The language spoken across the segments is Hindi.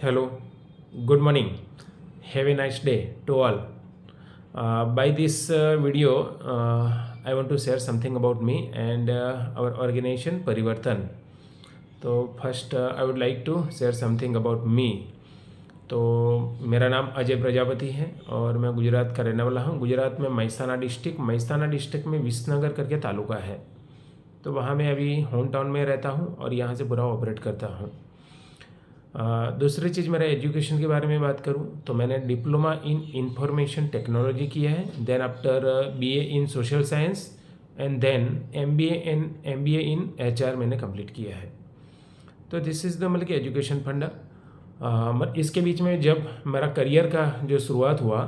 Hello, good morning. Have a nice day to all. By this video, I want to share something about me and our organization Parivartan. तो first I would like to share something about me. तो मेरा नाम अजय प्रजापति है और मैं गुजरात का रहने वाला हूँ। गुजरात में महसाना डिस्ट्रिक्ट में विसनगर करके तालुका है। तो वहाँ मैं अभी होम टाउन में रहता हूँ और यहाँ से पूरा ऑपरेट करता हूँ। दूसरी चीज़, मेरा एजुकेशन के बारे में बात करूँ तो मैंने डिप्लोमा इन इंफॉर्मेशन टेक्नोलॉजी किया है। Then after BA in social science and then MBA in HR मैंने कंप्लीट किया है। तो दिस इज़ द मतलब कि एजुकेशन फंडा। इसके बीच में जब मेरा करियर का जो शुरुआत हुआ,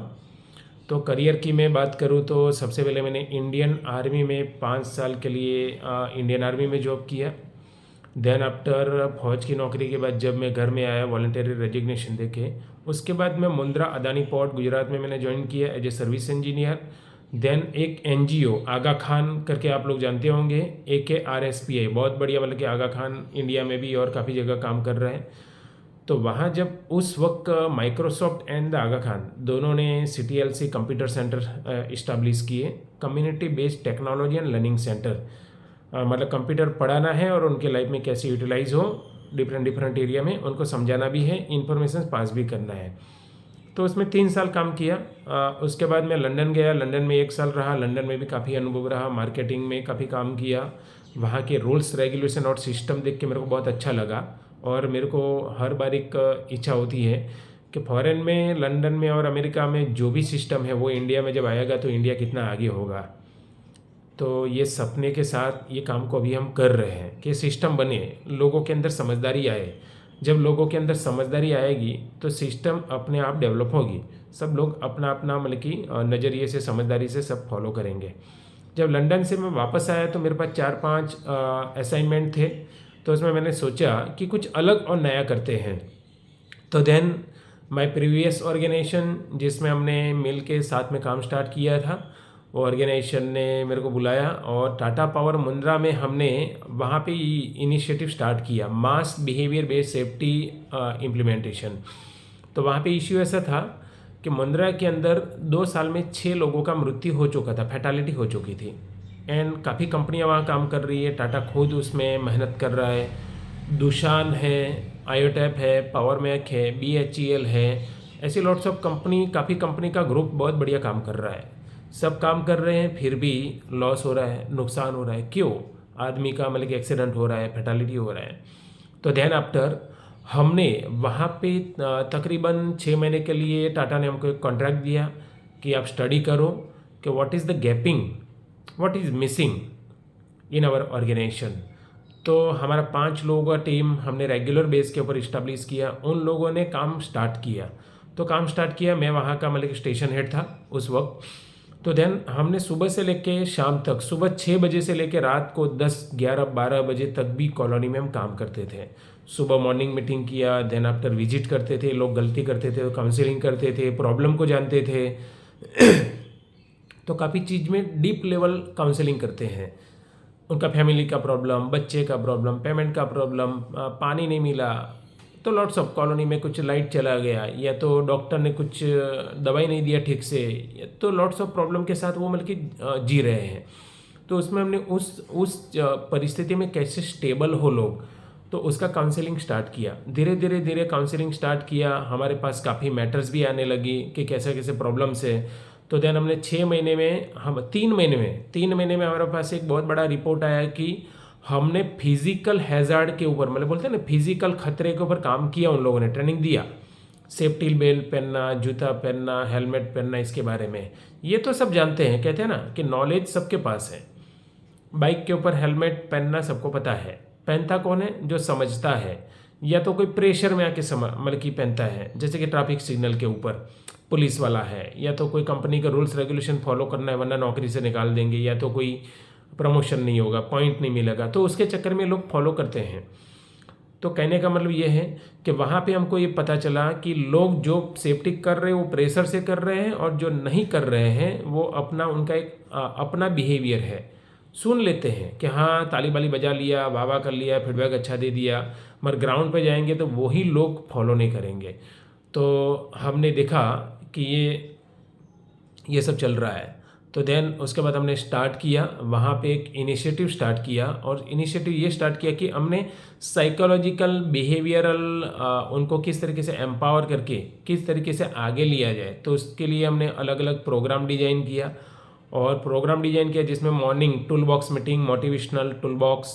तो करियर की मैं बात करूँ तो सबसे पहले मैंने इंडियन आर्मी में 5 साल के लिए इंडियन आर्मी में जॉब किया। देन आफ्टर फौज की नौकरी के बाद जब मैं घर में आया वॉलंटरी रेजिग्नेशन देके, उसके बाद मैं मुंद्रा अदानी पोर्ट गुजरात में मैंने ज्वाइन किया as a service engineer. Then एक एनजीओ आगा खान करके आप लोग जानते होंगे, AKRSPI, बहुत बढ़िया, मतलब कि आगा खान इंडिया में भी और काफ़ी जगह काम कर रहे हैं। तो वहाँ जब उस वक्त माइक्रोसॉफ्ट एंड द आगा खान दोनों ने CTLC कंप्यूटर सेंटर इस्टाब्लिश किए, community based technology and learning centre. मतलब कंप्यूटर पढ़ाना है और उनके लाइफ में कैसे यूटिलाइज हो डिफरेंट एरिया में, उनको समझाना भी है, इंफॉर्मेशन पास भी करना है। तो उसमें 3 साल काम किया। उसके बाद मैं लंदन गया, लंदन में 1 साल रहा। लंदन में भी काफ़ी अनुभव रहा, मार्केटिंग में काफ़ी काम किया। वहाँ के रूल्स रेगुलेशन और सिस्टम देख के मेरे को बहुत अच्छा लगा और मेरे को हर बार एक इच्छा होती है कि फॉरेन में, लंदन में और अमेरिका में जो भी सिस्टम है वो इंडिया में जब आएगा तो इंडिया कितना आगे होगा। तो ये सपने के साथ ये काम को अभी हम कर रहे हैं कि सिस्टम बने, लोगों के अंदर समझदारी आए। जब लोगों के अंदर समझदारी आएगी तो सिस्टम अपने आप डेवलप होगी। सब लोग अपना अपना मतलब कि नज़रिए से, समझदारी से सब फॉलो करेंगे। जब लंदन से मैं वापस आया तो मेरे पास 4-5 असाइनमेंट थे। तो उसमें मैंने सोचा कि कुछ अलग और नया करते हैं। तो देन माय प्रीवियस ऑर्गेनाइजेशन जिसमें हमने मिल के साथ में काम स्टार्ट किया था, वो ऑर्गेनाइजेशन ने मेरे को बुलाया और टाटा पावर मुंद्रा में हमने वहाँ पे इनिशिएटिव स्टार्ट किया, मास बिहेवियर बेस्ड सेफ्टी इम्प्लीमेंटेशन। तो वहाँ पे इश्यू ऐसा था कि मुंद्रा के अंदर 2 साल में 6 लोगों का मृत्यु हो चुका था, फैटालिटी हो चुकी थी। एंड काफ़ी कंपनियाँ वहाँ काम कर रही है, टाटा खुद उसमें मेहनत कर रहा है, दुशान है, आयोटैप है, पावर मैक है, BHEL है, ऐसी लॉट्स ऑफ कंपनी, काफ़ी कंपनी का ग्रुप बहुत बढ़िया काम कर रहा है। सब काम कर रहे हैं फिर भी लॉस हो रहा है, नुकसान हो रहा है। क्यों? आदमी का मतलब कि एक्सीडेंट हो रहा है, फैटालिटी हो रहा है। तो देन आफ्टर हमने वहाँ पे तकरीबन 6 महीने के लिए टाटा ने हमको एक कॉन्ट्रैक्ट दिया कि आप स्टडी करो कि what is the gapping, what is missing in our organization. तो हमारा 5 लोगों का टीम हमने रेगुलर बेस के ऊपर इस्टेब्लिश किया। उन लोगों ने काम स्टार्ट किया। तो काम स्टार्ट किया, मैं वहाँ का मतलब स्टेशन हेड था उस वक्त। तो देन हमने सुबह से लेके शाम तक, सुबह 6 बजे से लेके रात को 10, 11, 12 बजे तक भी कॉलोनी में हम काम करते थे। सुबह मॉर्निंग मीटिंग किया, देन आफ्टर विजिट करते थे, लोग गलती करते थे तो काउंसलिंग करते थे, प्रॉब्लम को जानते थे। तो काफ़ी चीज़ में डीप लेवल काउंसलिंग करते हैं। उनका फैमिली का प्रॉब्लम, बच्चे का प्रॉब्लम, पेमेंट का प्रॉब्लम, पानी नहीं मिला, तो लॉट्स ऑफ, कॉलोनी में कुछ लाइट चला गया, या तो डॉक्टर ने कुछ दवाई नहीं दिया ठीक से, तो लॉट्स ऑफ प्रॉब्लम के साथ वो मतलब कि जी रहे हैं। तो उसमें हमने उस परिस्थिति में कैसे स्टेबल हो लोग, तो उसका काउंसलिंग स्टार्ट किया। धीरे धीरे काउंसलिंग स्टार्ट किया। हमारे पास काफ़ी मैटर्स भी आने लगी कि कैसे कैसे प्रॉब्लम्स है। तो देन हमने 6 महीने में, हम 3 महीने में हमारे पास एक बहुत बड़ा रिपोर्ट आया कि हमने फिजिकल हैजार्ड के ऊपर, मतलब बोलते हैं ना, फिजिकल खतरे के ऊपर काम किया। उन लोगों ने ट्रेनिंग दिया, सेफ्टी बेल्ट पहनना, जूता पहनना, हेलमेट पहनना, इसके बारे में ये तो सब जानते हैं। कहते हैं ना कि नॉलेज सबके पास है। बाइक के ऊपर हेलमेट पहनना सबको पता है। पहनता कौन है? जो समझता है, या तो कोई प्रेशर में आके मतलब कि पहनता है, जैसे कि ट्रैफिक सिग्नल के ऊपर पुलिस वाला है, या तो कोई कंपनी का रूल्स रेगुलेशन फॉलो करना है वरना नौकरी से निकाल देंगे, या तो कोई प्रमोशन नहीं होगा, पॉइंट नहीं मिलेगा, तो उसके चक्कर में लोग फॉलो करते हैं। तो कहने का मतलब ये है कि वहाँ पे हमको ये पता चला कि लोग जो सेफ्टी कर रहे हैं वो प्रेशर से कर रहे हैं, और जो नहीं कर रहे हैं वो अपना, उनका एक अपना बिहेवियर है। सुन लेते हैं कि हाँ ताली बाली बजा लिया, वाह वाह कर लिया, फीडबैक अच्छा दे दिया, मगर ग्राउंड पे जाएंगे तो वही लोग फॉलो नहीं करेंगे। तो हमने देखा कि ये सब चल रहा है। तो देन उसके बाद हमने स्टार्ट किया, वहाँ पे एक इनिशिएटिव स्टार्ट किया, और इनिशिएटिव ये स्टार्ट किया कि हमने साइकोलॉजिकल बिहेवियरल उनको किस तरीके से एम्पावर करके किस तरीके से आगे लिया जाए। तो उसके लिए हमने अलग अलग प्रोग्राम डिजाइन किया, और प्रोग्राम डिजाइन किया जिसमें morning tool box meeting, motivational tool box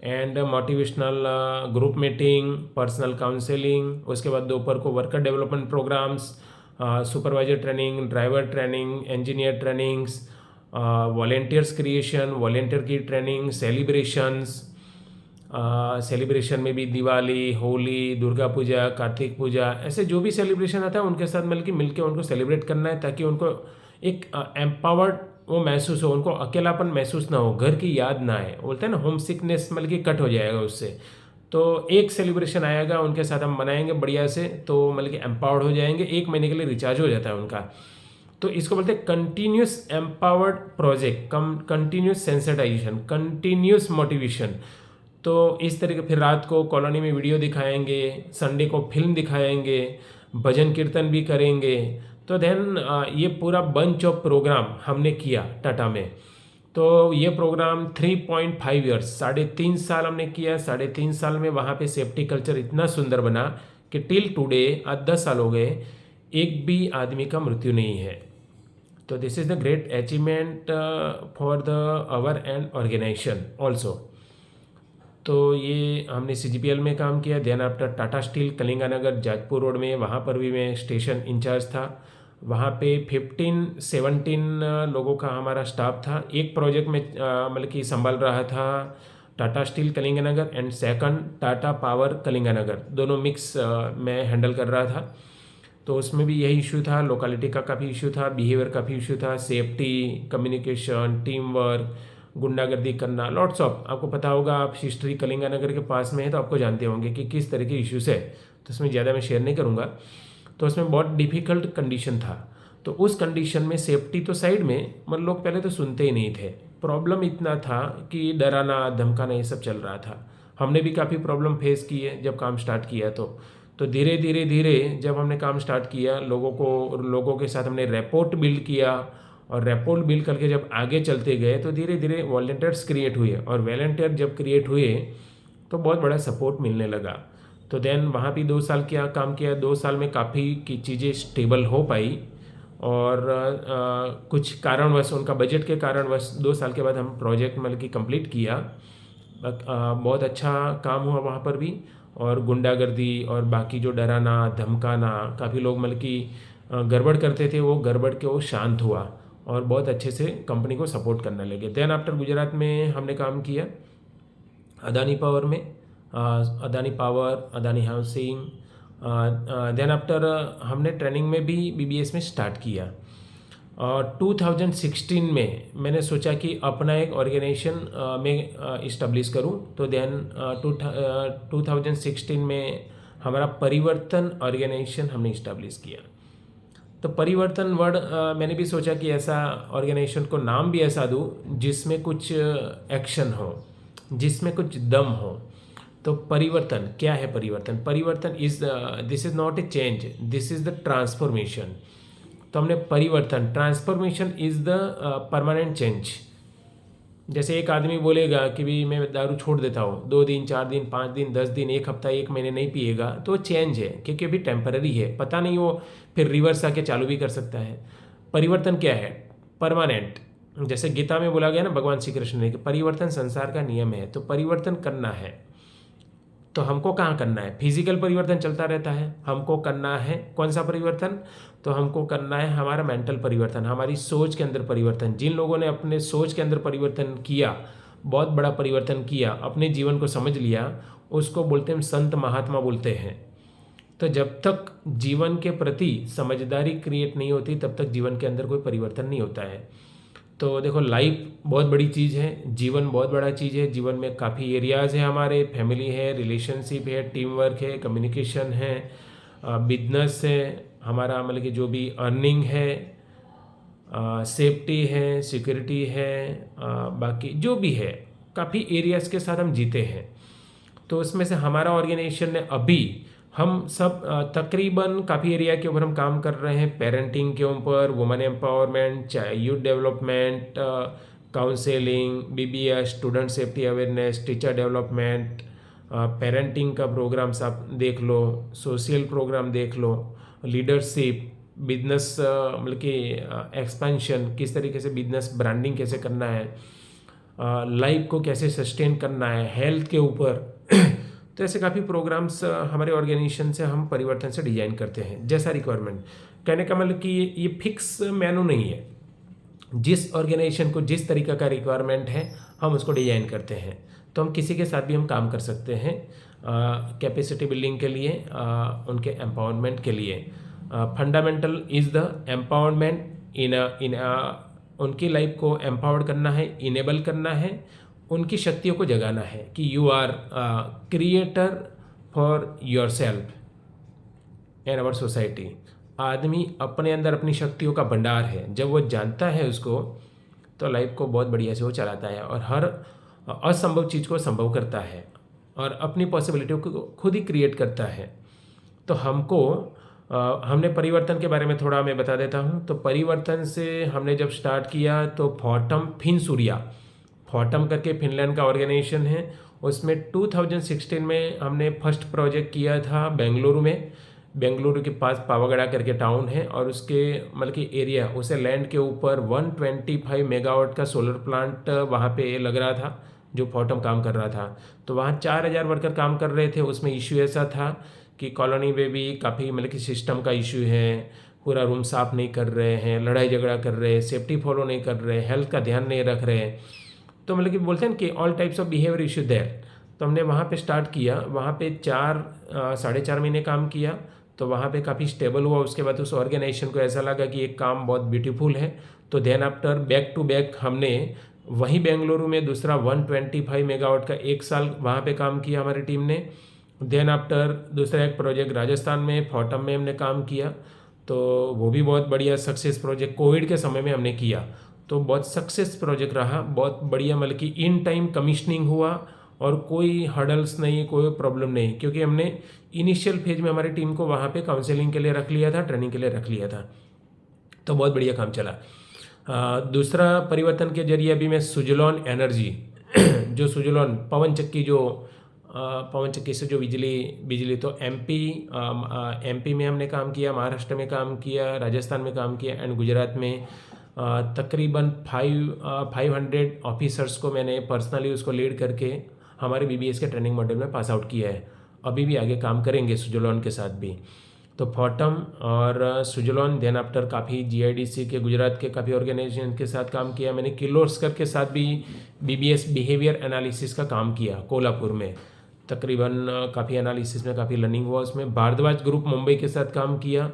and motivational group meeting, personal counselling, उसके बाद दोपहर को worker development programs, supervisor training, driver training, engineer trainings, volunteers creation, volunteer की ट्रेनिंग, सेलिब्रेशंस, सेलिब्रेशन में भी दिवाली, होली, दुर्गा पूजा, कार्तिक पूजा, ऐसे जो भी सेलिब्रेशन आता है उनके साथ मिलके उनको सेलिब्रेट करना है, ताकि उनको एक एम्पावर्ड वो महसूस हो, उनको अकेलापन महसूस ना हो, घर की याद ना आए। बोलते हैं ना होम सिकनेस कि कट हो जाएगा उससे। तो एक सेलिब्रेशन आएगा उनके साथ हम मनाएंगे बढ़िया से, तो कि एम्पावर्ड हो जाएंगे, 1 महीने के लिए रिचार्ज हो जाता है उनका। तो इसको बोलते हैं continuous empowered project, continuous sensitization, continuous motivation. तो इस तरीके फिर रात को कॉलोनी में वीडियो दिखाएंगे, संडे को फिल्म दिखाएंगे, भजन कीर्तन भी करेंगे। तो देन ये पूरा बंच ऑफ प्रोग्राम हमने किया टाटा में। तो ये प्रोग्राम 3.5 ईयर्स, 3.5 साल हमने किया। 3.5 साल में वहाँ पे सेफ्टी कल्चर इतना सुंदर बना कि टिल टुडे, आज 10 साल हो गए, एक भी आदमी का मृत्यु नहीं है। तो this is the great achievement for the our and organization also. तो ये हमने CGPL में काम किया। Then after Tata steel Kalinganagar Jajpur road में, वहाँ पर भी मैं स्टेशन इंचार्ज था। वहाँ पे 15-17 लोगों का हमारा स्टाफ था। एक प्रोजेक्ट में कि संभाल रहा था Tata steel Kalinganagar and second Tata power Kalinganagar, दोनों मिक्स में हैंडल कर रहा था। तो उसमें भी यही इशू था, लोकेलिटी का काफ़ी इशू था, बिहेवियर काफ़ी इशू था, सेफ्टी, कम्युनिकेशन, टीम वर्क, गुंडागर्दी करना, लॉट्स ऑफ। आपको पता होगा, आप हिस्ट्री कलिंगानगर के पास में है तो आपको जानते होंगे कि किस तरह के इश्यूज है। तो उसमें ज़्यादा मैं शेयर नहीं करूँगा। तो उसमें बहुत डिफ़िकल्ट कंडीशन था। तो उस कंडीशन में सेफ्टी तो साइड में, मतलब लोग पहले तो सुनते ही नहीं थे। प्रॉब्लम इतना था कि डराना धमकाना ये सब चल रहा था। हमने भी काफ़ी प्रॉब्लम फेस की है जब काम स्टार्ट किया। तो धीरे धीरे धीरे जब हमने काम स्टार्ट किया, लोगों के साथ हमने रैपोर्ट बिल्ड किया, और रैपोर्ट बिल्ड करके जब आगे चलते गए तो धीरे धीरे वॉलंटियर्स क्रिएट हुए, और वॉलंटियर जब क्रिएट हुए तो बहुत बड़ा सपोर्ट मिलने लगा। तो देन वहाँ भी 2 साल काम किया। 2 साल में काफ़ी की चीज़ें स्टेबल हो पाई, और कुछ कारणवश, उनका बजट के कारणवश 2 साल के बाद हम प्रोजेक्ट कि कंप्लीट किया। बहुत अच्छा काम हुआ वहाँ पर भी। और गुंडागर्दी और बाकी जो डराना धमकाना, काफ़ी लोग कि गड़बड़ करते थे, वो गड़बड़ के वो शांत हुआ, और बहुत अच्छे से कंपनी को सपोर्ट करने लगे। देन आफ्टर गुजरात में हमने काम किया, अदानी पावर में, Adani power, Adani housing. Then after हमने ट्रेनिंग में भी BBS में स्टार्ट किया। और 2016 में मैंने सोचा कि अपना एक ऑर्गेनाइजेशन में इस्टब्लिश करूं। तो देन 2016 में हमारा परिवर्तन ऑर्गेनाइजेशन हमने इस्टब्लिश किया। तो परिवर्तन वर्ड मैंने भी सोचा कि ऐसा ऑर्गेनाइजेशन को नाम भी ऐसा दूं जिसमें कुछ एक्शन हो, जिसमें कुछ दम हो। तो परिवर्तन क्या है? परिवर्तन this is not a change, this is the transformation. तो हमने परिवर्तन, transformation is the permanent change. जैसे एक आदमी बोलेगा कि भी मैं दारू छोड़ देता हूँ, 2 दिन, 4 दिन, 5 दिन, 10 दिन, 1 हफ्ता, 1 महीने नहीं पिएगा, तो चेंज है, क्योंकि अभी टेम्पररी है, पता नहीं वो फिर रिवर्स आके चालू भी कर सकता है। परिवर्तन क्या है? परमानेंट। जैसे गीता में बोला गया ना भगवान श्री कृष्ण ने कि परिवर्तन संसार का नियम है। तो परिवर्तन करना है, तो हमको कहाँ करना है? फिजिकल परिवर्तन चलता रहता है, हमको करना है कौन सा परिवर्तन? तो हमको करना है हमारा मेंटल परिवर्तन, हमारी सोच के अंदर परिवर्तन। जिन लोगों ने अपने सोच के अंदर परिवर्तन किया, बहुत बड़ा परिवर्तन किया, अपने जीवन को समझ लिया, उसको बोलते हैं संत महात्मा बोलते हैं। तो जब तक जीवन के प्रति समझदारी क्रिएट नहीं होती, तब तक जीवन के अंदर कोई परिवर्तन नहीं होता है। तो देखो, लाइफ बहुत बड़ी चीज़ है, जीवन बहुत बड़ा चीज़ है। जीवन में काफ़ी एरियाज़ है हमारे, फैमिली है, रिलेशनशिप है, टीम वर्क है, कम्युनिकेशन है, बिजनेस है हमारा, कि जो भी अर्निंग है, सेफ्टी है, सिक्योरिटी है, बाकी जो भी है काफ़ी एरियाज़ के साथ हम जीते हैं। तो उसमें से हमारा ऑर्गेनाइजेशन ने अभी हम सब तकरीबन काफ़ी एरिया के ऊपर हम काम कर रहे हैं। पेरेंटिंग के ऊपर, वुमेन एम्पावरमेंट, चाहे youth development, counselling, BBS, student safety awareness, teacher development, parenting का प्रोग्राम्स आप देख लो, सोशल प्रोग्राम देख लो, लीडरशिप, बिजनेस मतलब कि एक्सपेंशन, किस तरीके से बिजनेस ब्रांडिंग कैसे करना है, लाइफ को कैसे सस्टेन करना है, हेल्थ के ऊपर तो ऐसे काफ़ी प्रोग्राम्स हमारे ऑर्गेनाइजेशन से हम परिवर्तन से डिजाइन करते हैं जैसा रिक्वायरमेंट। कहने का मतलब कि ये फिक्स मेनू नहीं है। जिस ऑर्गेनाइजेशन को जिस तरीका का रिक्वायरमेंट है हम उसको डिजाइन करते हैं। तो हम किसी के साथ भी हम काम कर सकते हैं कैपेसिटी बिल्डिंग के लिए, उनके एम्पावरमेंट के लिए। फंडामेंटल इज़ द एम्पावरमेंट इन उनकी लाइफ को एम्पावर्ड करना है, इनेबल करना है, उनकी शक्तियों को जगाना है कि you are creator for your self in our society. आदमी अपने अंदर अपनी शक्तियों का भंडार है। जब वो जानता है उसको तो लाइफ को बहुत बढ़िया से वो चलाता है और हर असंभव चीज़ को संभव करता है और अपनी पॉसिबिलिटियों को खुद ही क्रिएट करता है। तो हमने परिवर्तन के बारे में थोड़ा मैं बता देता हूँ। तो परिवर्तन से हमने जब स्टार्ट किया तो फॉर्टम फिनसूरिया, फॉर्टम करके फिनलैंड का ऑर्गेनाइजेशन है, उसमें 2016 में हमने फर्स्ट प्रोजेक्ट किया था बेंगलुरु में। बेंगलुरु के पास पावागढ़ करके टाउन है और उसके मतलब कि एरिया, उसे लैंड के ऊपर 125 मेगावाट का सोलर प्लांट वहाँ पे लग रहा था जो फॉर्टम काम कर रहा था। तो वहाँ 4000 वर्कर काम कर रहे थे। उसमें इशू ऐसा था कि कॉलोनी में भी काफ़ी मतलब कि सिस्टम का इशू है, पूरा रूम साफ नहीं कर रहे हैं, लड़ाई झगड़ा कर रहे हैं, सेफ्टी फॉलो नहीं कर रहे, हेल्थ का ध्यान नहीं रख रहे। तो मतलब कि बोलते हैं कि all types of behaviour issue there. तो हमने वहाँ पे स्टार्ट किया, वहाँ पे 4-4.5 महीने काम किया। तो वहाँ पे काफ़ी स्टेबल हुआ। उसके बाद उस ऑर्गेनाइजेशन को ऐसा लगा कि ये काम बहुत ब्यूटीफुल है। तो then after back to back हमने वहीं बेंगलुरु में दूसरा 125 मेगावाट का 1 साल वहाँ पे काम किया हमारी टीम ने। देन आफ्टर दूसरा एक प्रोजेक्ट राजस्थान में फॉर्टम में हमने काम किया। तो वो भी बहुत बढ़िया सक्सेस प्रोजेक्ट कोविड के समय में हमने किया। तो बहुत सक्सेस प्रोजेक्ट रहा, बहुत बढ़िया, मतलब कि इन टाइम कमीशनिंग हुआ और कोई हर्डल्स नहीं, कोई प्रॉब्लम नहीं, क्योंकि हमने इनिशियल फेज में हमारी टीम को वहाँ पे काउंसलिंग के लिए रख लिया था, ट्रेनिंग के लिए रख लिया था। तो बहुत बढ़िया काम चला। दूसरा परिवर्तन के जरिए अभी मैं सुजलॉन एनर्जी जो सुजलॉन पवन चक्की से जो बिजली तो एमपी में हमने काम किया, महाराष्ट्र में काम किया, राजस्थान में काम किया एंड गुजरात में तकरीबन 500 ऑफिसर्स को मैंने पर्सनली उसको लीड करके हमारे बीबीएस के ट्रेनिंग मॉड्यूल में पास आउट किया है। अभी भी आगे काम करेंगे सुजलॉन के साथ भी। तो फॉर्टम और सुजलॉन, देन आफ्टर काफ़ी जीआईडीसी के गुजरात के काफ़ी ऑर्गेनाइजेशन के साथ काम किया मैंने। किर्लोस्कर के साथ भी बीबीएस बिहेवियर एनालिसिस का काम किया कोल्हापुर में। तकरीबन काफ़ी एनालिसिस में काफ़ी लर्निंग हुआ उसमें। भारद्वाज ग्रुप मुंबई के साथ काम किया,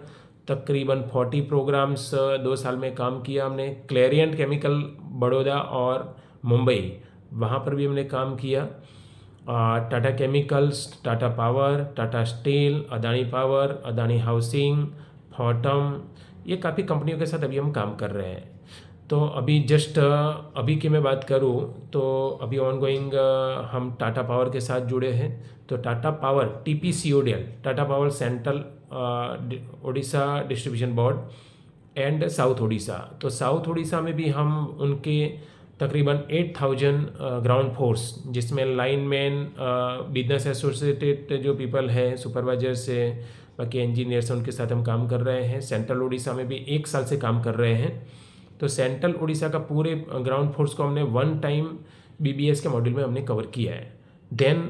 तकरीबन 40 प्रोग्राम्स 2 साल में काम किया हमने। क्लेरियंट केमिकल बड़ौदा और मुंबई, वहाँ पर भी हमने काम किया। Tata chemicals, Tata power, Tata steel, Adani power, Adani housing, Fortum, ये काफ़ी कंपनियों के साथ अभी हम काम कर रहे हैं। तो अभी जस्ट अभी की मैं बात करूँ तो अभी ऑनगोइंग हम टाटा पावर के साथ जुड़े हैं। तो Tata power TPCODL, Tata power central Orissa distribution board and south Orissa. तो साउथ उड़ीसा में भी हम उनके तकरीबन 8000 ग्राउंड फोर्स, जिसमें लाइनमैन, बिजनेस एसोसिएटेड जो पीपल हैं, सुपरवाइजर से बाकी इंजीनियर्स, उनके साथ हम काम कर रहे हैं। सेंट्रल उड़ीसा में भी 1 साल से काम कर रहे हैं। तो सेंट्रल उड़ीसा का पूरे ग्राउंड फोर्स को हमने वन टाइम बीबीएस के मॉड्यूल में हमने कवर किया है। देन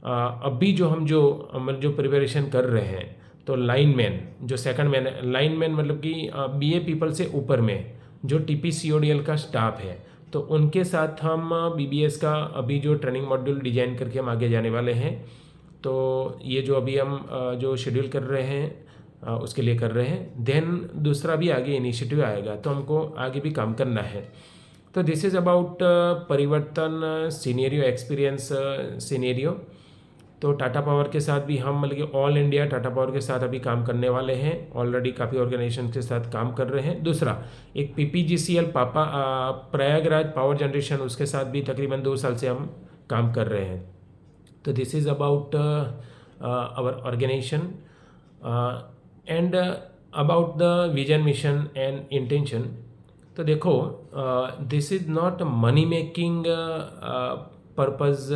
अभी जो प्रिपरेशन कर रहे हैं, तो लाइनमैन जो सेकंड मैन, लाइनमैन मतलब कि बीए पीपल से ऊपर में जो TPCODL का स्टाफ है, तो उनके साथ हम बीबीएस का अभी जो ट्रेनिंग मॉड्यूल डिजाइन करके हम आगे जाने वाले हैं। तो ये जो अभी हम जो शेड्यूल कर रहे हैं उसके लिए कर रहे हैं। देन दूसरा भी आगे इनिशिएटिव आएगा तो हमको आगे भी काम करना है। तो दिस इज़ अबाउट परिवर्तन सीनेरियो, एक्सपीरियंस सीनेरियो। तो टाटा पावर के साथ भी हम मतलब कि ऑल इंडिया टाटा पावर के साथ अभी काम करने वाले हैं, ऑलरेडी काफ़ी ऑर्गेनाइजेशन के साथ काम कर रहे हैं। दूसरा एक PPGCL प्रयागराज पावर जनरेशन, उसके साथ भी तकरीबन 2 साल से हम काम कर रहे हैं। तो this is about our organization and about the vision mission and intention. तो देखो, this is not money making purpose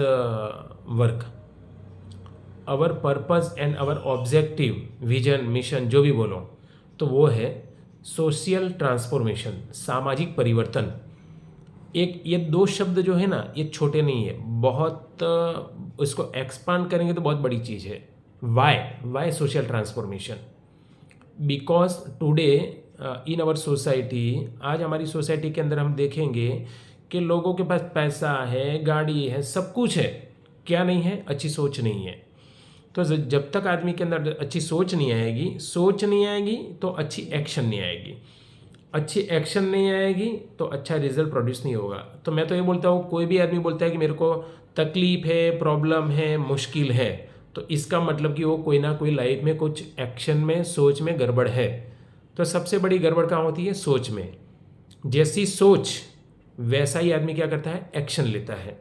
work. Our purpose and our objective, vision mission जो भी बोलो, तो वो है सोशल ट्रांसफॉर्मेशन, सामाजिक परिवर्तन। एक ये 2 शब्द जो है ना, ये छोटे नहीं है, बहुत इसको एक्सपांड करेंगे तो बहुत बड़ी चीज़ है। Why social transformation? Because today in our society, आज हमारी सोसाइटी के अंदर हम देखेंगे कि लोगों के पास पैसा है, गाड़ी है, सब कुछ है, क्या नहीं है? अच्छी सोच नहीं है। तो जब तक आदमी के अंदर अच्छी सोच नहीं आएगी तो अच्छी एक्शन नहीं आएगी, अच्छी एक्शन नहीं आएगी तो अच्छा रिजल्ट प्रोड्यूस नहीं होगा। तो मैं तो ये बोलता हूँ, कोई भी आदमी बोलता है कि मेरे को तकलीफ है, प्रॉब्लम है, मुश्किल है, तो इसका मतलब कि वो कोई ना कोई लाइफ में कुछ एक्शन में, सोच में गड़बड़ है। तो सबसे बड़ी गड़बड़ कहाँ होती है? सोच में। जैसी सोच वैसा ही आदमी क्या करता है? एक्शन लेता है,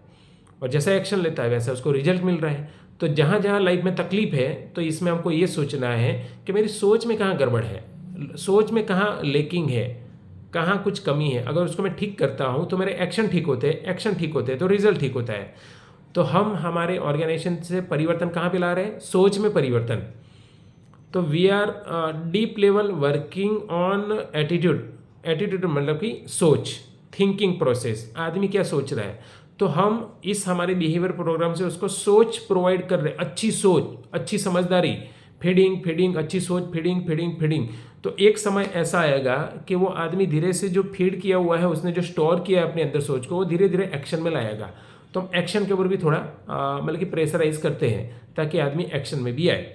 और जैसा एक्शन लेता है वैसा उसको रिजल्ट मिल रहा है। तो जहाँ जहाँ लाइफ में तकलीफ है, तो इसमें हमको ये सोचना है कि मेरी सोच में कहाँ गड़बड़ है, सोच में कहाँ लेकिंग है, कहाँ कुछ कमी है। अगर उसको मैं ठीक करता हूँ तो मेरे एक्शन ठीक होते हैं, एक्शन ठीक होते हैं तो रिजल्ट ठीक होता है। तो हम हमारे ऑर्गेनाइजेशन से परिवर्तन कहाँ पे ला रहे हैं? सोच में परिवर्तन। तो we are deep level working on attitude मतलब कि सोच, थिंकिंग प्रोसेस, आदमी क्या सोच रहा है। तो हम इस हमारे बिहेवियर प्रोग्राम से उसको सोच प्रोवाइड कर रहे हैं, अच्छी सोच, अच्छी समझदारी, फीडिंग, अच्छी सोच, फीडिंग। तो एक समय ऐसा आएगा कि वो आदमी धीरे से जो फीड किया हुआ है, उसने जो स्टोर किया है अपने अंदर सोच को, वो धीरे धीरे एक्शन में लाएगा। तो हम एक्शन के ऊपर भी थोड़ा मतलब कि प्रेशराइज करते हैं ताकि आदमी एक्शन में भी आए।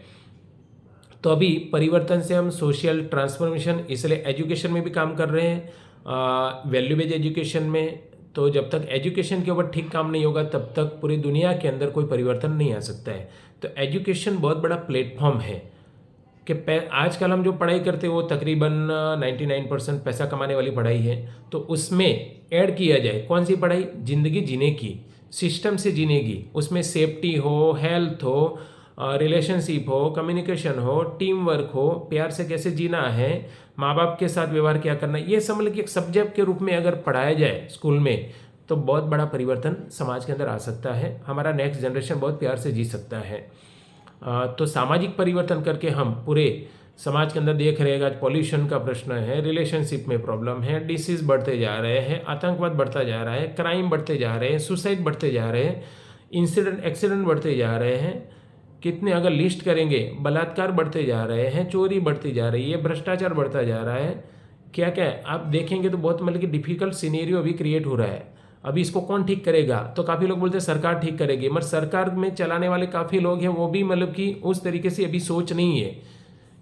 तो अभी परिवर्तन से हम सोशल ट्रांसफॉर्मेशन, इसलिए एजुकेशन में भी काम कर रहे हैं, वैल्यू बेस्ड एजुकेशन में। तो जब तक एजुकेशन के ऊपर ठीक काम नहीं होगा, तब तक पूरी दुनिया के अंदर कोई परिवर्तन नहीं आ सकता है। तो एजुकेशन बहुत बड़ा प्लेटफॉर्म है कि आजकल हम जो पढ़ाई करते हैं वो तकरीबन 99% पैसा कमाने वाली पढ़ाई है। तो उसमें ऐड किया जाए कौन सी पढ़ाई? ज़िंदगी जीने की, सिस्टम से जीने की। उसमें सेफ्टी हो, हेल्थ हो, रिलेशनशिप हो, कम्युनिकेशन हो, टीम वर्क हो, प्यार से कैसे जीना है, माँ बाप के साथ व्यवहार क्या करना है, ये सब मतलब कि एक सब्जेक्ट के रूप में अगर पढ़ाया जाए स्कूल में, तो बहुत बड़ा परिवर्तन समाज के अंदर आ सकता है। हमारा नेक्स्ट जनरेशन बहुत प्यार से जी सकता है। तो सामाजिक परिवर्तन करके हम पूरे समाज के अंदर देख रहे हैं, आज पॉल्यूशन का प्रश्न है, रिलेशनशिप में प्रॉब्लम है, डिसीज़ बढ़ते जा रहे हैं, आतंकवाद बढ़ता जा रहा है, क्राइम बढ़ते जा रहे हैं, सुसाइड बढ़ते जा रहे हैं, एक्सीडेंट बढ़ते जा रहे हैं, कितने अगर लिस्ट करेंगे, बलात्कार बढ़ते जा रहे हैं, चोरी बढ़ती जा रही है, भ्रष्टाचार बढ़ता जा रहा है, क्या क्या है आप देखेंगे तो बहुत मतलब कि डिफिकल्ट सिनेरियो अभी क्रिएट हो रहा है। अभी इसको कौन ठीक करेगा? तो काफ़ी लोग बोलते हैं सरकार ठीक करेगी, मगर सरकार में चलाने वाले काफ़ी लोग हैं, वो भी मतलब कि उस तरीके से अभी सोच नहीं है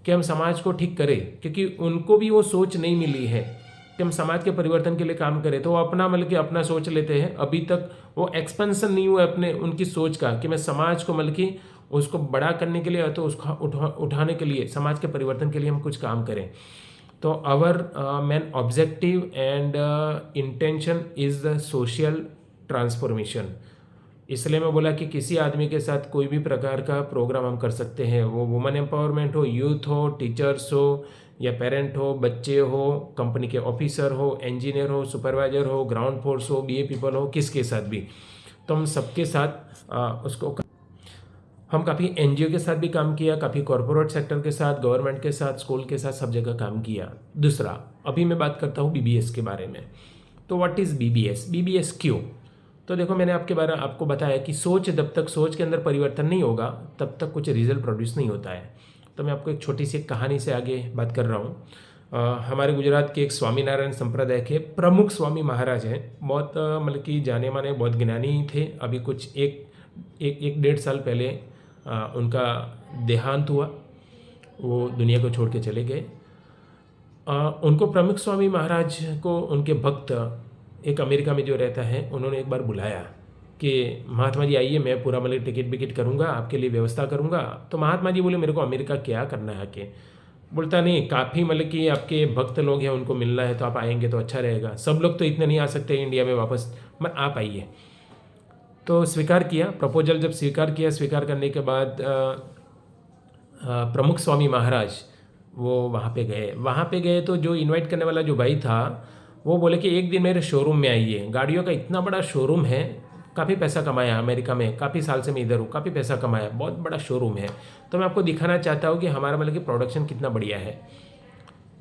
कि हम समाज को ठीक करें, क्योंकि उनको भी वो सोच नहीं मिली है कि हम समाज के परिवर्तन के लिए काम करें। तो वो अपना मतलब कि अपना सोच लेते हैं, अभी तक वो एक्सपेंशन नहीं हुआ अपने उनकी सोच का कि मैं समाज को मतलब कि उसको बड़ा करने के लिए, तो उसको उठाने के लिए, समाज के परिवर्तन के लिए हम कुछ काम करें। तो our main objective and intention is the social transformation. इसलिए मैं बोला कि किसी आदमी के साथ कोई भी प्रकार का प्रोग्राम हम कर सकते हैं, वो वुमेन एम्पावरमेंट हो, यूथ हो, टीचर्स हो या पेरेंट हो, बच्चे हो, कंपनी के ऑफिसर हो, इंजीनियर हो, सुपरवाइजर हो, ग्राउंड फोर्स हो, BA पीपल हो, किसके साथ भी। तो हम सबके साथ उसको हम काफ़ी NGO के साथ भी काम किया, काफ़ी कॉरपोरेट सेक्टर के साथ, गवर्नमेंट के साथ, स्कूल के साथ, सब जगह काम किया। दूसरा, अभी मैं बात करता हूँ BBS के बारे में। तो व्हाट इज़ BBS क्यों? तो देखो, मैंने आपको बताया कि जब तक सोच के अंदर परिवर्तन नहीं होगा, तब तक कुछ रिजल्ट प्रोड्यूस नहीं होता है। तो मैं आपको एक छोटी सी कहानी से आगे बात कर रहा हूँ। हमारे गुजरात के एक स्वामीनारायण संप्रदाय के प्रमुख स्वामी महाराज हैं, बहुत मतलब कि जाने माने, बहुत ज्ञानी थे। अभी कुछ एक 1.5 साल पहले उनका देहांत हुआ, वो दुनिया को छोड़ के चले गए। उनको प्रमुख स्वामी महाराज को उनके भक्त एक अमेरिका में जो रहता है, उन्होंने एक बार बुलाया कि महात्मा जी आइए, मैं पूरा मतलब टिकट विकेट करूँगा, आपके लिए व्यवस्था करूँगा। तो महात्मा जी बोले मेरे को अमेरिका क्या करना है आके। बोलता नहीं, काफ़ी मतलब कि आपके भक्त लोग हैं, उनको मिलना है, तो आप आएंगे तो अच्छा रहेगा। सब लोग तो इतने नहीं आ सकते इंडिया में वापस, मगर आप आइए। तो स्वीकार किया प्रपोजल। जब स्वीकार किया, स्वीकार करने के बाद प्रमुख स्वामी महाराज वो वहाँ पे गए तो जो इनवाइट करने वाला जो भाई था वो बोले कि एक दिन मेरे शोरूम में आइए। गाड़ियों का इतना बड़ा शोरूम है, काफ़ी पैसा कमाया अमेरिका में, काफ़ी साल से मैं इधर हूँ, काफ़ी पैसा कमाया, बहुत बड़ा शोरूम है। तो मैं आपको दिखाना चाहता हूँ कि हमारा मतलब कि प्रोडक्शन कितना बढ़िया है।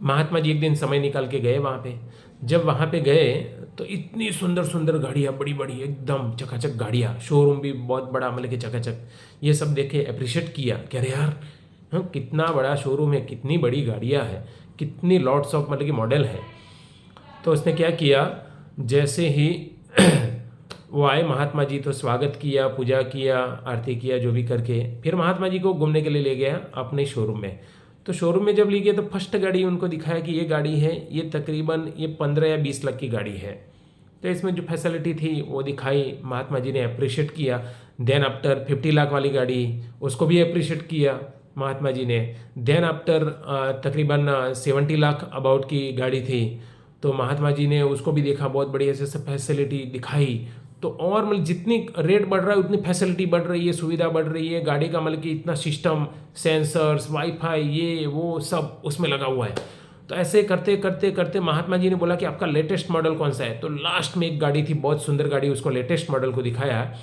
महात्मा जी एक दिन समय निकाल के गए वहाँ पे। जब वहाँ पे गए तो इतनी सुंदर सुंदर गाड़ियाँ, बड़ी बड़ी एकदम चकाचक गाड़ियाँ, शोरूम भी बहुत बड़ा मतलब कि चकाचक। ये सब देखे, अप्रिशिएट किया कि अरे यार, हाँ कितना बड़ा शोरूम है, कितनी बड़ी गाड़ियाँ हैं, कितनी लॉट्स ऑफ मतलब कि मॉडल है। तो उसने क्या किया, जैसे ही वो आए महात्मा जी, तो स्वागत किया, पूजा किया, आरती किया, जो भी करके फिर महात्मा जी को घूमने के लिए ले गया अपने शोरूम में। तो शोरूम में जब ले गया तो फर्स्ट गाड़ी उनको दिखाया कि ये गाड़ी है, ये तकरीबन ये 15 या 20 लाख की गाड़ी है। तो इसमें जो फैसिलिटी थी वो दिखाई, महात्मा जी ने अप्रिशिएट किया। देन आफ्टर 50 लाख वाली गाड़ी, उसको भी अप्रिशिएट किया महात्मा जी ने। देन आफ्टर तकरीबन 70 लाख अबाउट की गाड़ी थी, तो महात्मा जी ने उसको भी देखा, बहुत बढ़िया से सब फैसिलिटी दिखाई। तो और मतलब जितनी रेट बढ़ रहा है उतनी फैसिलिटी बढ़ रही है, सुविधा बढ़ रही है, गाड़ी का मतलब कि इतना सिस्टम, सेंसर्स, वाईफाई, ये वो सब उसमें लगा हुआ है। तो ऐसे करते करते करते महात्मा जी ने बोला कि आपका लेटेस्ट मॉडल कौन सा है। तो लास्ट में एक गाड़ी थी, बहुत सुंदर गाड़ी, उसको लेटेस्ट मॉडल को दिखाया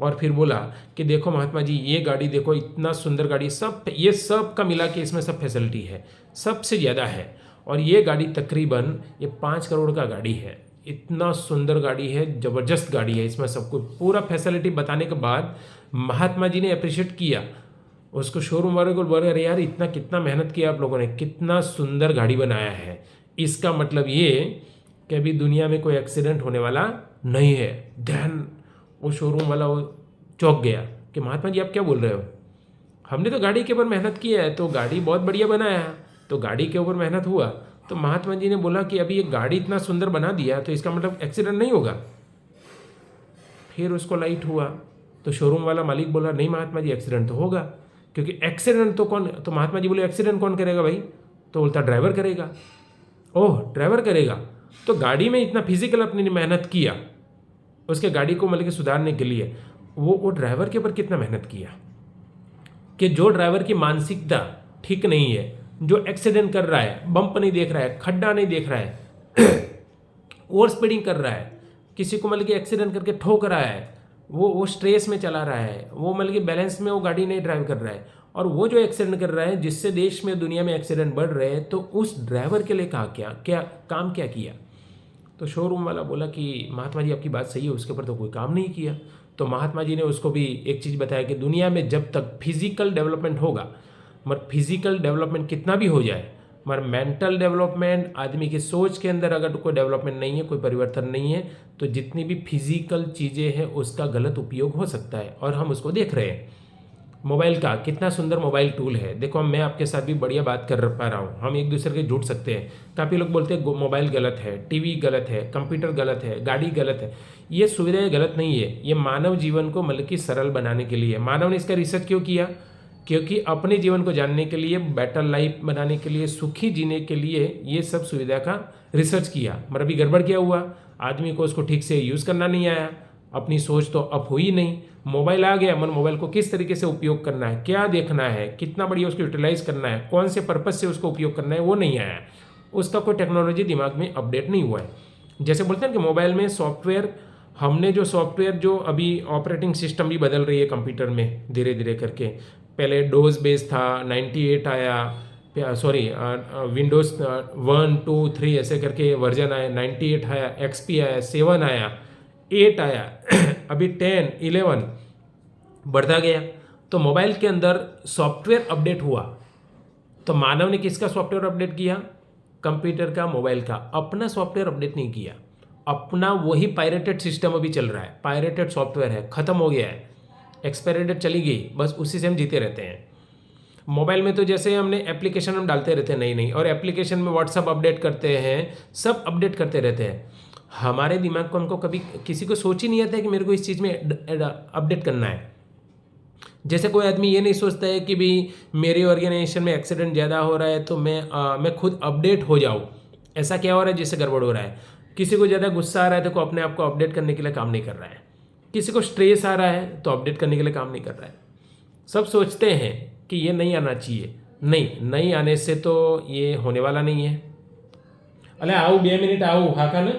और फिर बोला कि देखो महात्मा जी, ये गाड़ी देखो, इतना सुंदर गाड़ी, सब ये सब का मिला के इसमें सब फैसिलिटी है, सबसे ज़्यादा है। और ये गाड़ी तकरीबन ये 5 करोड़ का गाड़ी है, इतना सुंदर गाड़ी है, ज़बरदस्त गाड़ी है। इसमें सब कुछ पूरा फैसिलिटी बताने के बाद महात्मा जी ने अप्रिशिएट किया उसको, शोरूम वाले को। बोले अरे यार, इतना कितना मेहनत किया आप लोगों ने, कितना सुंदर गाड़ी बनाया है। इसका मतलब ये कि अभी दुनिया में कोई एक्सीडेंट होने वाला नहीं है। ध्यान, वो शोरूम वाला वो चौंक गया कि महात्मा जी आप क्या बोल रहे हो, हमने तो गाड़ी के ऊपर मेहनत की है, तो गाड़ी बहुत बढ़िया बनाया है, तो गाड़ी के ऊपर मेहनत हुआ। तो महात्मा जी ने बोला कि अभी ये गाड़ी इतना सुंदर बना दिया तो इसका मतलब एक्सीडेंट नहीं होगा। फिर उसको लाइट हुआ तो शोरूम वाला मालिक बोला नहीं महात्मा जी, एक्सीडेंट तो होगा, क्योंकि एक्सीडेंट तो कौन, तो महात्मा जी बोले एक्सीडेंट कौन करेगा भाई। तो बोलता ड्राइवर करेगा। ओह, ड्राइवर करेगा। तो गाड़ी में इतना फिजिकल अपनी मेहनत किया उसके गाड़ी को मतलब कि सुधारने के लिए, वो ड्राइवर के ऊपर कितना मेहनत किया कि जो ड्राइवर की मानसिकता ठीक नहीं है, जो एक्सीडेंट कर रहा है, बम्प नहीं देख रहा है, खड्डा नहीं देख रहा है, ओवर स्पीडिंग कर रहा है, किसी को मतलब कि एक्सीडेंट करके ठोक रहा है, वो स्ट्रेस में चला रहा है, वो मतलब कि बैलेंस में वो गाड़ी नहीं ड्राइव कर रहा है, और वो जो एक्सीडेंट कर रहा है जिससे देश में दुनिया में एक्सीडेंट बढ़ रहे हैं, तो उस ड्राइवर के लिए काम क्या किया। तो शोरूम वाला बोला कि महात्मा जी आपकी बात सही है, उसके ऊपर तो कोई काम नहीं किया। तो महात्मा जी ने उसको भी एक चीज़ बताया कि दुनिया में जब तक फिजिकल डेवलपमेंट होगा, मगर फिजिकल डेवलपमेंट कितना भी हो जाए, मगर मेंटल डेवलपमेंट, आदमी की सोच के अंदर अगर कोई डेवलपमेंट नहीं है, कोई परिवर्तन नहीं है, तो जितनी भी फिजिकल चीज़ें हैं उसका गलत उपयोग हो सकता है। और हम उसको देख रहे हैं। मोबाइल का कितना सुंदर मोबाइल टूल है, देखो मैं आपके साथ भी बढ़िया बात कर पा रहा हूँ, हम एक दूसरे के जुड़ सकते हैं। काफ़ी लोग बोलते हैं मोबाइल गलत है, टीवी गलत है, कंप्यूटर गलत है, गाड़ी गलत है। ये सुविधाएं गलत नहीं है, ये मानव जीवन को मतलब कि सरल बनाने के लिए। मानव ने इसका रिसर्च क्यों किया, क्योंकि अपने जीवन को जानने के लिए, बेटर लाइफ बनाने के लिए, सुखी जीने के लिए ये सब सुविधा का रिसर्च किया। मगर अभी गड़बड़ क्या हुआ, आदमी को उसको ठीक से यूज़ करना नहीं आया, अपनी सोच तो अब हुई नहीं। मोबाइल आ गया, मन मोबाइल को किस तरीके से उपयोग करना है, क्या देखना है, कितना बढ़िया उसको यूटिलाइज करना है, कौन से पर्पज से उसको उपयोग करना है, वो नहीं आया। उसका कोई टेक्नोलॉजी दिमाग में अपडेट नहीं हुआ है। जैसे बोलते हैं कि मोबाइल में सॉफ्टवेयर, हमने जो सॉफ्टवेयर, जो अभी ऑपरेटिंग सिस्टम भी बदल रही है कंप्यूटर में धीरे धीरे करके। पहले डोज बेस था, 98 आया, सॉरी विंडोज़ 1 2 3 ऐसे करके वर्जन आया, 98 आया, XP आया, 7 आया, 8 आया, अभी 10 11 बढ़ता गया। तो मोबाइल के अंदर सॉफ्टवेयर अपडेट हुआ, तो मानव ने किसका सॉफ्टवेयर अपडेट किया, कंप्यूटर का, मोबाइल का। अपना सॉफ्टवेयर अपडेट नहीं किया, अपना वही पायरेटेड सिस्टम अभी चल रहा है, पायरेटेड सॉफ्टवेयर है, ख़त्म हो गया है, एक्सपायरी डेट चली गई, बस उसी से हम जीते रहते हैं। मोबाइल में तो जैसे हमने एप्लीकेशन हम डालते रहते हैं नई नई, और एप्लीकेशन में व्हाट्सअप अपडेट करते हैं, सब अपडेट करते रहते हैं। हमारे दिमाग को हमको कभी किसी को सोच ही नहीं आता है कि मेरे को इस चीज़ में अपडेट करना है। जैसे कोई आदमी ये नहीं सोचता है कि भी मेरे ऑर्गेनाइजेशन में एक्सीडेंट ज़्यादा हो रहा है तो मैं खुद अपडेट हो जाऊँ। ऐसा क्या हो रहा है जिससे गड़बड़ हो रहा है? किसी को ज़्यादा गुस्सा आ रहा है तो को अपने आप को अपडेट करने के लिए काम नहीं कर रहा है। किसी को स्ट्रेस आ रहा है तो अपडेट करने के लिए काम नहीं कर रहा है। सब सोचते हैं कि ये नहीं आना चाहिए। नहीं आने से तो ये होने वाला नहीं है। अरे आओ 2 मिनट आओ, हाँ का ना।